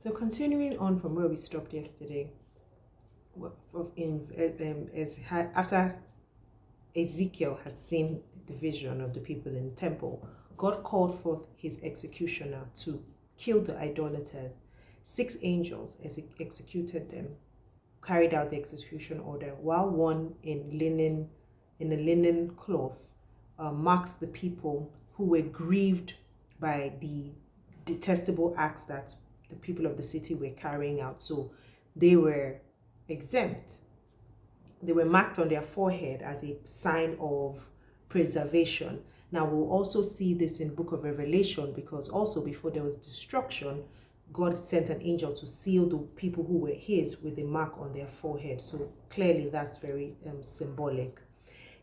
So continuing on from where we stopped yesterday, after Ezekiel had seen the vision of the people in the temple, God called forth his executioner to kill the idolaters. 6 angels executed them, carried out the execution order, while one in a linen cloth marks the people who were grieved by the detestable acts that the people of the city were carrying out. So they were exempt. They were marked on their forehead as a sign of preservation. Now we'll also see this in Book of Revelation, because also before there was destruction, God sent an angel to seal the people who were his with a mark on their forehead. So clearly that's very symbolic.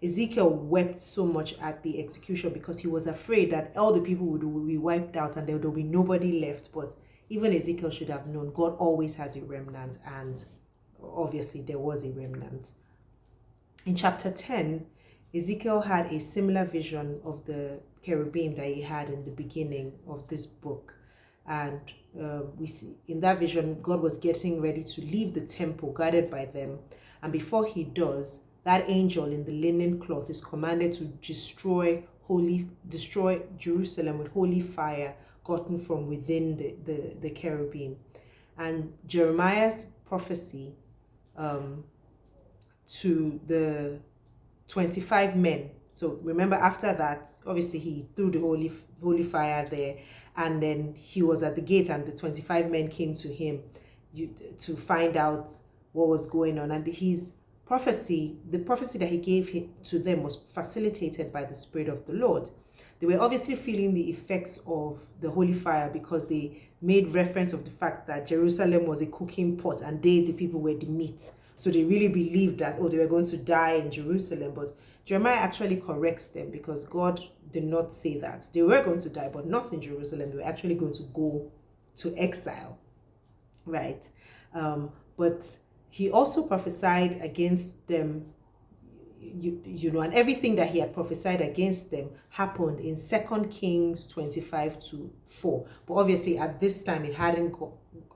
Ezekiel wept so much at the execution because he was afraid that all the people would be wiped out and there would be nobody left. But even Ezekiel should have known God always has a remnant, and obviously there was a remnant. In chapter 10, Ezekiel had a similar vision of the cherubim that he had in the beginning of this book. And we see in that vision, God was getting ready to leave the temple guided by them. And before he does, that angel in the linen cloth is commanded to destroy Jerusalem with holy fire gotten from within the cherubim. And Jeremiah's prophecy to the 25 men. So remember, after that, obviously he threw the holy fire there, and then he was at the gate, and the 25 men came to him to find out what was going on. And the prophecy that he gave to them was facilitated by the Spirit of the Lord. They were obviously feeling the effects of the holy fire, because they made reference of the fact that Jerusalem was a cooking pot and they, the people, were the meat. So they really believed that, they were going to die in Jerusalem. But Jeremiah actually corrects them, because God did not say that. They were going to die, but not in Jerusalem. They were actually going to go to exile, right? But he also prophesied against them, and everything that he had prophesied against them happened in 2 Kings 25:4. But obviously at this time it hadn't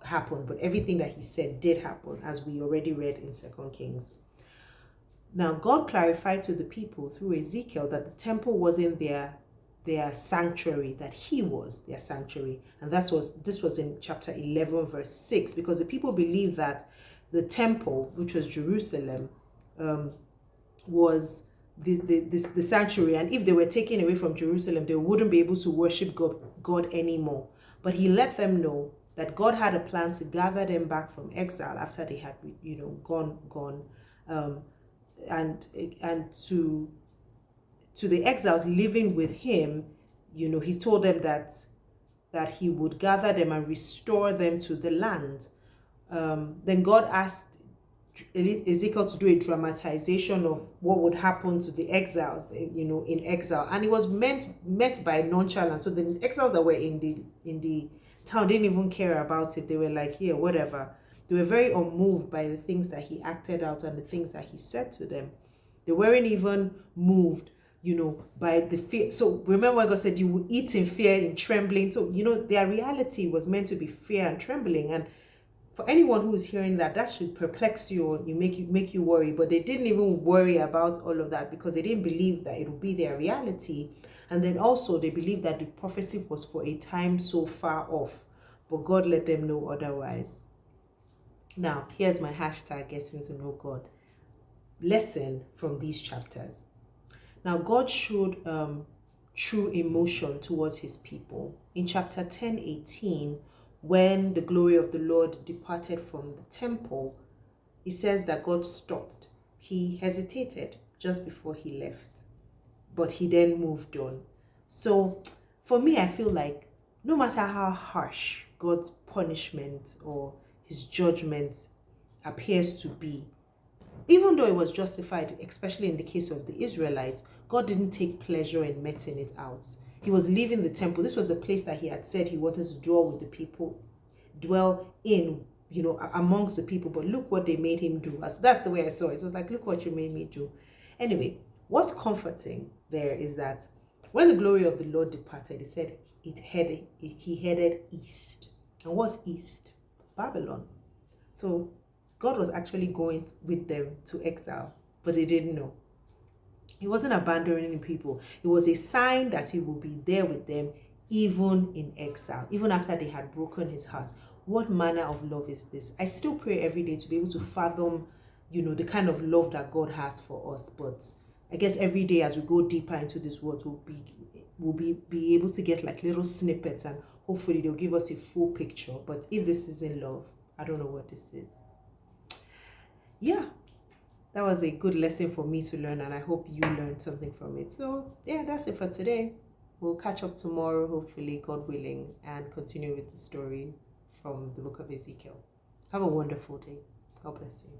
happened, but everything that he said did happen, as we already read in 2 Kings. Now God clarified to the people through Ezekiel that the temple wasn't their sanctuary, that he was their sanctuary. And this was in chapter 11 verse 6, because the people believed that the temple, which was Jerusalem, was the sanctuary, and if they were taken away from Jerusalem, they wouldn't be able to worship God anymore. But he let them know that God had a plan to gather them back from exile after they had gone and to the exiles living with him. He told them that he would gather them and restore them to the land. Then God asked Ezekiel to do a dramatization of what would happen to the exiles, in exile, and it was met by nonchalance. So the exiles that were in the town didn't even care about it. They were like, yeah, whatever. They were very unmoved by the things that he acted out and the things that he said to them. They weren't even moved, by the fear. So remember when God said you will eat in fear, in trembling. So their reality was meant to be fear and trembling. And for anyone who is hearing that should perplex you, or make you worry. But they didn't even worry about all of that, because they didn't believe that it would be their reality. And then also they believed that the prophecy was for a time so far off. But God let them know otherwise. Now, here's my hashtag getting to know God. Lesson from these chapters. Now, God showed true emotion towards his people. In chapter 10:18, when the glory of the Lord departed from the temple, it says that God stopped. He hesitated just before he left, but he then moved on. So for me, I feel like no matter how harsh God's punishment or his judgment appears to be, even though it was justified, especially in the case of the Israelites, God didn't take pleasure in meting it out. He was leaving the temple. This was a place that he had said he wanted to dwell with the people, dwell in, amongst the people. But look what they made him do. That's the way I saw it. It was like, look what you made me do. Anyway, what's comforting there is that when the glory of the Lord departed, he said he headed east. And what's east? Babylon. So God was actually going with them to exile, but they didn't know. He wasn't abandoning people. It was a sign that he will be there with them even in exile, even after they had broken his heart. What manner of love is this? I still pray every day to be able to fathom, the kind of love that God has for us. But I guess every day as we go deeper into this world, we'll be able to get like little snippets, and hopefully they'll give us a full picture. But if this isn't love, I don't know what this is. Yeah, that was a good lesson for me to learn, and I hope you learned something from it. So yeah, that's it for today. We'll catch up tomorrow, hopefully, God willing, and continue with the story from the book of Ezekiel. Have a wonderful day. God bless you.